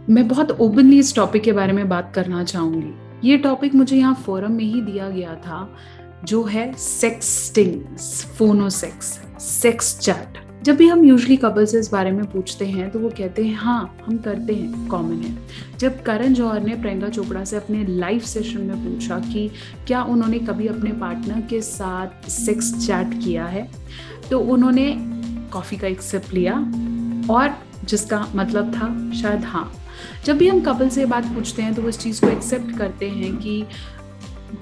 मैं बहुत ओपनली इस टॉपिक के बारे में बात करना चाहूँगी। ये टॉपिक मुझे यहाँ फोरम में ही दिया गया था, जो है सेक्सटिंग, फोनो सेक्स, सेक्स चैट। जब भी हम यूजुअली कपल से इस बारे में पूछते हैं तो वो कहते हैं हाँ हम करते हैं, कॉमन है। जब करण जौहर ने प्रियंका चोपड़ा से अपने लाइव सेशन में पूछा कि क्या उन्होंने कभी अपने पार्टनर के साथ सेक्स चैट किया है, तो उन्होंने कॉफ़ी का एक सिप लिया और जिसका मतलब था शायद हाँ। जब भी हम कपल से बात पूछते हैं तो वो इस चीज़ को एक्सेप्ट करते हैं कि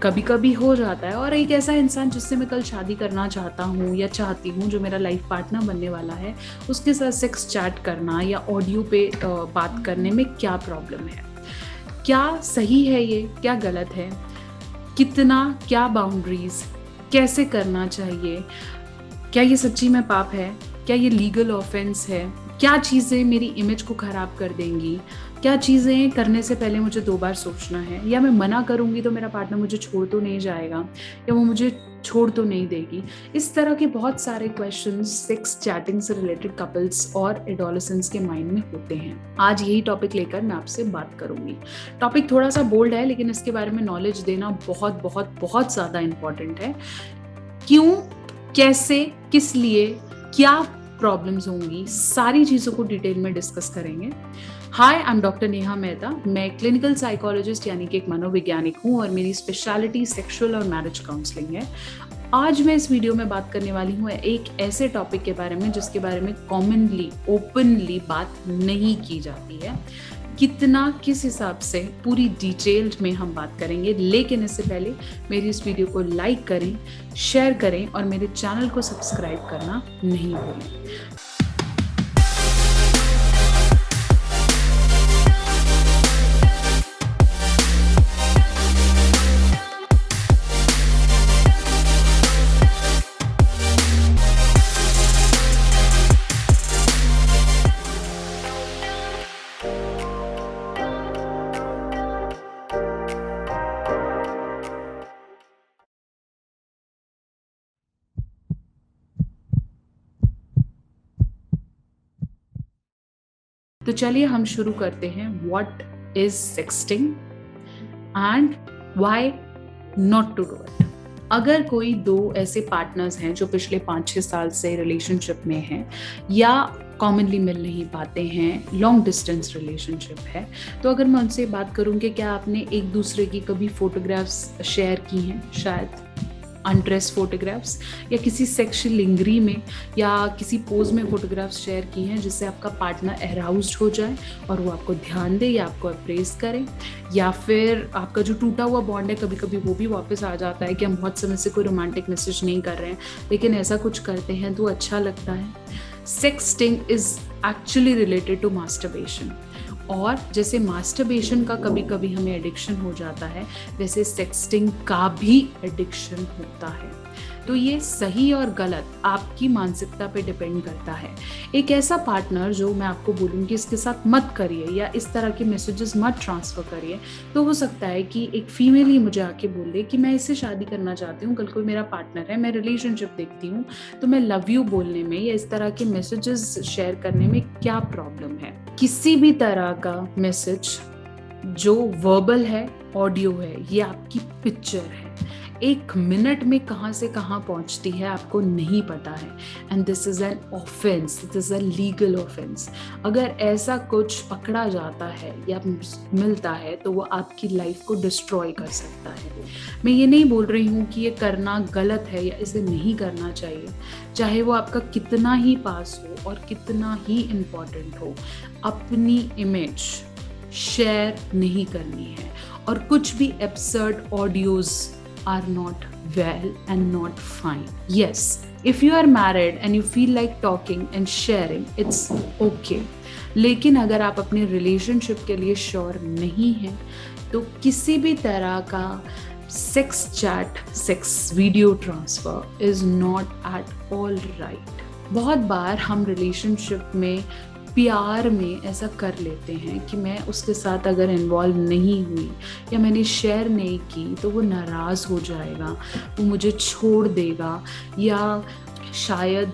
कभी कभी हो जाता है, और एक ऐसा इंसान जिससे मैं कल शादी करना चाहता हूँ या चाहती हूँ, जो मेरा लाइफ पार्टनर बनने वाला है, उसके साथ सेक्स चैट करना या ऑडियो पे बात करने में क्या प्रॉब्लम है? क्या सही है ये, क्या गलत है, कितना, क्या बाउंड्रीज, कैसे करना चाहिए, क्या ये सच्ची में पाप है, क्या ये लीगल ऑफेंस है, क्या चीज़ें मेरी इमेज को ख़राब कर देंगी, क्या चीज़ें करने से पहले मुझे 2 बार सोचना है, या मैं मना करूँगी तो मेरा पार्टनर मुझे छोड़ तो नहीं जाएगा, या वो मुझे छोड़ तो नहीं देगी। इस तरह के बहुत सारे क्वेश्चंस सेक्स चैटिंग से रिलेटेड कपल्स और एडोलेसेंट्स के माइंड में होते हैं। आज यही टॉपिक लेकर मैं आपसे बात करूँगी। टॉपिक थोड़ा सा बोल्ड है, लेकिन इसके बारे में नॉलेज देना बहुत बहुत बहुत ज़्यादा इम्पॉर्टेंट है। क्यों, कैसे, किस लिए, क्या प्रॉब्लम्स होंगी, सारी चीज़ों को डिटेल में डिस्कस करेंगे। Hi, I am doctor Neha Mehta. मैं क्लिनिकल साइकोलॉजिस्ट यानी कि एक मनोवैज्ञानिक हूँ और मेरी स्पेशलिटी सेक्सुअल और मैरिज काउंसलिंग है। आज मैं इस वीडियो में बात करने वाली हूँ एक ऐसे टॉपिक के बारे में जिसके बारे में कॉमनली, ओपनली बात नहीं की जाती है। कितना, किस हिसाब से, पूरी डिटेल्ड में हम बात करेंगे। लेकिन इससे पहले मेरी इस वीडियो को लाइक करें, शेयर करें और मेरे चैनल को सब्सक्राइब करना नहीं भूलें। तो चलिए हम शुरू करते हैं। What is sexting and why not to do it. अगर कोई दो ऐसे पार्टनर्स हैं जो पिछले 5-6 साल से रिलेशनशिप में हैं या कॉमनली मिल नहीं पाते हैं, लॉन्ग डिस्टेंस रिलेशनशिप है, तो अगर मैं उनसे बात करूं कि क्या आपने एक दूसरे की कभी फोटोग्राफ्स शेयर की हैं, शायद अनड्रेस फोटोग्राफ्स, या किसी सेक्शुअल लिंगरी में या किसी पोज में फोटोग्राफ्स शेयर की हैं जिससे आपका पार्टनर अराउज्ड हो जाए और वो आपको ध्यान दे या आपको अप्रेज करे, या फिर आपका जो टूटा हुआ बॉन्ड है कभी कभी वो भी वापस आ जाता है कि हम बहुत समय से कोई रोमांटिक मैसेज नहीं कर रहे हैं लेकिन ऐसा कुछ करते हैं तो अच्छा लगता है। Sexting is actually related to masturbation, और जैसे मास्टरबेशन का कभी कभी हमें एडिक्शन हो जाता है, वैसे सेक्सटिंग का भी एडिक्शन होता है। तो ये सही और गलत आपकी मानसिकता पे डिपेंड करता है। एक ऐसा पार्टनर जो मैं आपको बोलूँगी इसके साथ मत करिए या इस तरह के मैसेजेस मत ट्रांसफ़र करिए, तो हो सकता है कि एक फीमेल ही मुझे आके बोल दे कि मैं इससे शादी करना चाहती हूँ, कल कोई मेरा पार्टनर है, मैं रिलेशनशिप देखती हूँ, तो मैं लव यू बोलने में या इस तरह के मैसेजेस शेयर करने में क्या प्रॉब्लम है। किसी भी तरह का मैसेज जो वर्बल है, ऑडियो है, ये आपकी पिक्चर है, 1 मिनट में कहाँ से कहाँ पहुँचती है आपको नहीं पता है, and this is an offence, this is a legal offence. अगर ऐसा कुछ पकड़ा जाता है या मिलता है तो वो आपकी लाइफ को डिस्ट्रॉय कर सकता है। मैं ये नहीं बोल रही हूँ कि ये करना गलत है या इसे नहीं करना चाहिए, चाहे वो आपका कितना ही पास हो और कितना ही इम्पोर्टेंट हो, अपनी इमेज शेयर नहीं करनी है। और कुछ भी absurd audios are not well and not fine. Yes, if you are married and you feel like talking and sharing, it's okay. लेकिन अगर आप अपने रिलेशनशिप के लिए श्योर नहीं हैं तो किसी भी तरह का sex chat, sex video transfer is not at all right. बहुत बार हम रिलेशनशिप में प्यार में ऐसा कर लेते हैं कि मैं उसके साथ अगर इन्वॉल्व नहीं हुई या मैंने शेयर नहीं की तो वो नाराज़ हो जाएगा, वो मुझे छोड़ देगा, या शायद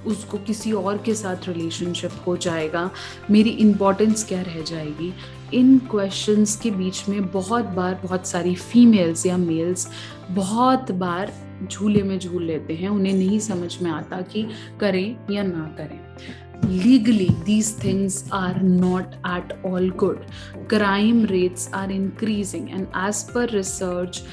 उसको किसी और के साथ रिलेशनशिप हो जाएगा, मेरी इम्पोर्टेंस क्या रह जाएगी। इन क्वेश्चंस के बीच में बहुत सारी फीमेल्स या मेल्स बहुत बार झूले में झूल लेते हैं, उन्हें नहीं समझ में आता कि करें या ना करें। Legally, these things are not at all good. Crime rates are increasing and as per research,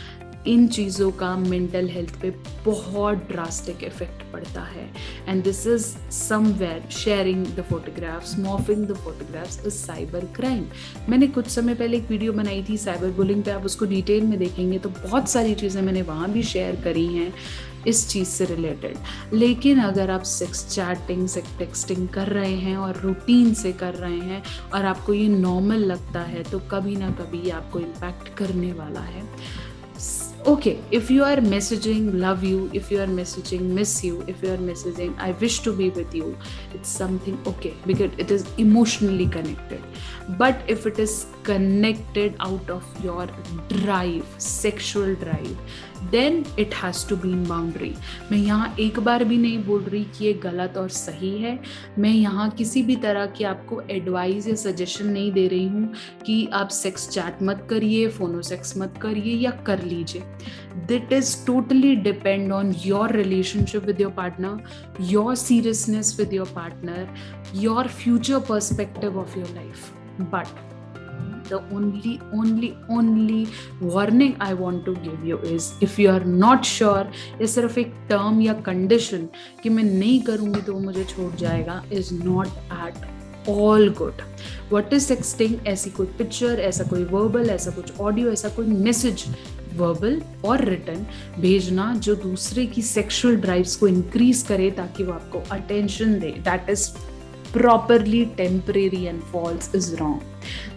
इन चीज़ों का मेंटल हेल्थ पे बहुत ड्रास्टिक इफेक्ट पड़ता है। And this is somewhere sharing the photographs, morphing the photographs is cyber crime. मैंने कुछ समय पहले एक वीडियो बनाई थी साइबर बुलिंग पे, आप उसको डिटेल में देखेंगे तो बहुत सारी चीज़ें मैंने वहाँ भी शेयर करी हैं इस चीज़ से रिलेटेड। लेकिन अगर आप सेक्स चैटिंग, सेक्स टेक्सटिंग कर रहे हैं और रूटीन से कर रहे हैं और आपको ये नॉर्मल लगता है, तो कभी ना कभी आपको इम्पैक्ट करने वाला है। Okay, if you are messaging love you, if you are messaging miss you, if you are messaging I wish to be with you, it's something okay because it is emotionally connected. But if it is connected out of your drive, sexual drive, then it has to be in boundary. मैं यहाँ एक बार भी नहीं बोल रही कि ये गलत और सही है, मैं यहाँ किसी भी तरह की आपको एडवाइस या सजेशन नहीं दे रही हूँ कि आप सेक्स चैट मत करिए, फोनो सेक्स मत करिए या कर लीजिए। That is totally depend on your relationship with your partner, your seriousness with your partner, your future perspective of your life. But the only warning I want to give you is if you are not sure, ये सिर्फ एक term या condition कि मैं नहीं करूँगी तो वो मुझे छूट जाएगा, is not at all good. What is sexting? ऐसी कोई पिक्चर, ऐसा कोई वर्बल, ऐसा कुछ ऑडियो, ऐसा कोई मैसेज वर्बल और रिटन भेजना जो दूसरे की सेक्सुअल ड्राइव्स को इंक्रीज करे ताकि वो आपको अटेंशन दे, that is properly temporary and false, is wrong.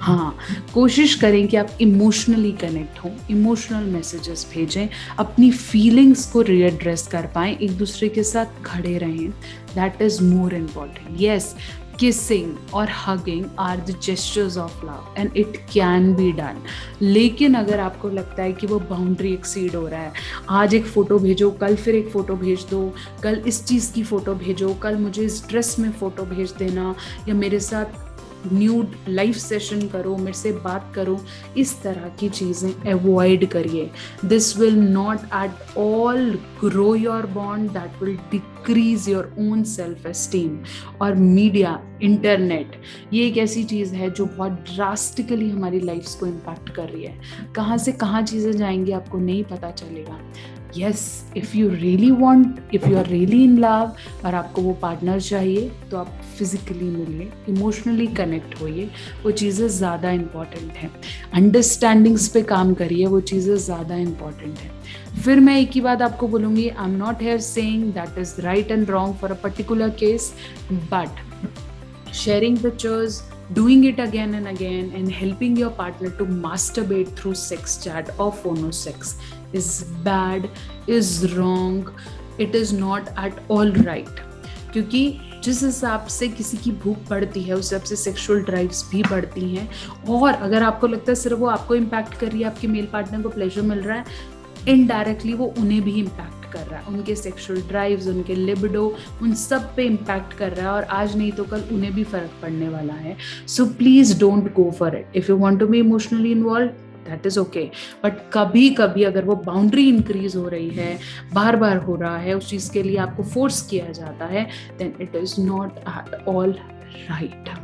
हाँ, कोशिश करें कि आप इमोशनली कनेक्ट हों, इमोशनल मैसेजेस भेजें, अपनी फीलिंग्स को रीएड्रेस कर पाएं, एक दूसरे के साथ खड़े रहें, that is more important. Yes, kissing or hugging are the gestures of love and it can be done. लेकिन अगर आपको लगता है कि वो बाउंड्री एक्सीड हो रहा है, आज एक फ़ोटो भेजो, कल फिर एक फ़ोटो भेज दो, कल इस चीज़ की फ़ोटो भेजो, कल मुझे इस ड्रेस में फ़ोटो भेज देना, या मेरे साथ न्यूड लाइव सेशन करो, मेरे से बात करो, इस तरह की चीज़ें अवॉइड करिए। This will not at all grow your bond, that will decrease your own self esteem. और मीडिया, इंटरनेट, ये एक ऐसी चीज़ है जो बहुत ड्रास्टिकली हमारी लाइफ्स को इम्पैक्ट कर रही है। कहाँ से कहाँ चीज़ें जाएंगी आपको नहीं पता चलेगा। Yes, if you really want, if you are really in love और आपको वो पार्टनर चाहिए तो आप फिजिकली मिलिए, इमोशनली कनेक्ट होइए, वो चीज़ें ज़्यादा इम्पॉर्टेंट हैं। अंडरस्टैंडिंग्स पे काम करिए, वो चीज़ें ज़्यादा इम्पॉर्टेंट हैं। फिर मैं एक ही बात आपको बोलूँगी, I am not here saying that is right and wrong for a particular case, but sharing pictures, doing it again and again and helping your partner to masturbate through sex chat or phono sex is bad, is wrong, it is not at all right. क्योंकि जिस हिसाब से किसी की भूख बढ़ती है उस हिसाब से सेक्सुअल ड्राइव्स भी बढ़ती हैं, और अगर आपको लगता है सिर्फ वो आपको इम्पैक्ट कर रही है, आपके मेल पार्टनर को प्लेजर मिल रहा है, इनडायरेक्टली वो उन्हें भी इम्पैक्ट कर रहा है, उनके सेक्सुअल ड्राइव्स, उनके लिबिडो, उन सब पे इम्पैक्ट कर रहा है, और आज नहीं तो कल उन्हें भी फर्क पड़ने वाला है। So please don't go for it. If you want to be emotionally involve, that is okay, but कभी कभी अगर वो बाउंड्री इंक्रीज हो रही है, बार बार हो रहा है, उस चीज़ के लिए आपको फोर्स किया जाता है, then it is not at all right.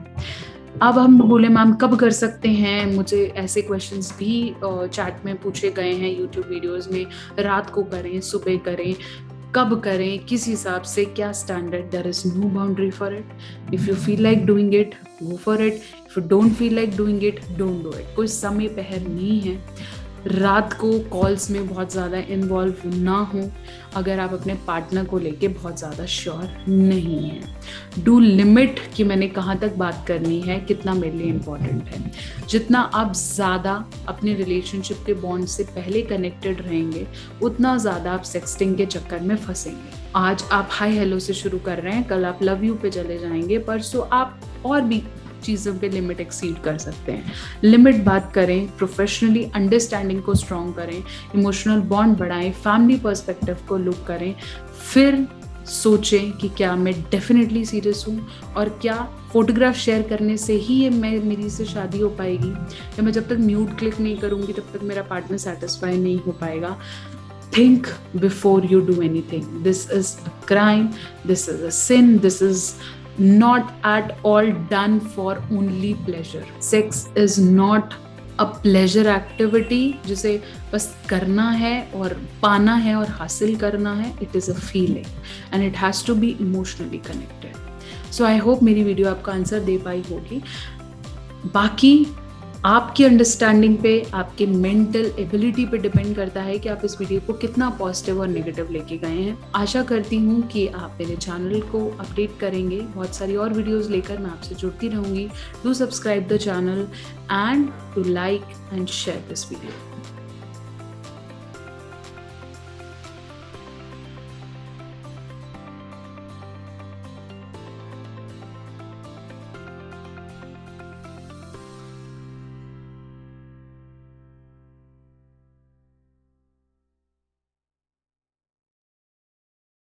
अब हम बोले मैम कब कर सकते हैं, मुझे ऐसे क्वेश्चंस भी चैट में पूछे गए हैं यूट्यूब वीडियोस में, रात को करें, सुबह करें, कब करें, किस हिसाब से, क्या standard, there is no boundary for it. If you feel like doing it, go for it, if you don't feel like doing it, don't do it. कोई समय पहर नहीं है, रात को कॉल्स में बहुत ज़्यादा इन्वॉल्व ना हो अगर आप अपने पार्टनर को लेके बहुत ज़्यादा श्योर नहीं हैं। डू लिमिट कि मैंने कहाँ तक बात करनी है, कितना मेरे लिए इम्पॉर्टेंट है। जितना आप ज़्यादा अपने रिलेशनशिप के बॉन्ड से पहले कनेक्टेड रहेंगे, उतना ज़्यादा आप सेक्सटिंग के चक्कर में फंसेंगे। आज आप हाय हेलो से शुरू कर रहे हैं, कल आप लव यू पे चले जाएंगे, परसों आप और भी चीज़ों पे लिमिट एक्सीड कर सकते हैं। लिमिट बात करें, प्रोफेशनली अंडरस्टैंडिंग को स्ट्रॉन्ग करें, इमोशनल बॉन्ड बढ़ाएं, फैमिली पर्सपेक्टिव को लुक करें, फिर सोचें कि क्या मैं डेफिनेटली सीरियस हूँ और क्या फोटोग्राफ शेयर करने से ही ये मेरी से शादी हो पाएगी, या मैं जब तक म्यूट क्लिक नहीं करूँगी तब तक मेरा पार्टनर सेटिस्फाई नहीं हो पाएगा. Think before you do anything. This is a crime. This is a sin. This is not at all done for only pleasure. Sex is not a pleasure activity जिसे बस करना है और पाना है और हासिल करना है. It is a feeling and it has to be emotionally connected. So I hope मेरी वीडियो आपका आंसर दे पाई होगी. बाकी आपकी अंडरस्टैंडिंग पे, आपके मेंटल एबिलिटी पे डिपेंड करता है कि आप इस वीडियो को कितना पॉजिटिव और नेगेटिव लेके गए हैं. आशा करती हूँ कि आप मेरे चैनल को अपडेट करेंगे. बहुत सारी और वीडियोस लेकर मैं आपसे जुड़ती रहूँगी. Do subscribe the channel and to like and share this video.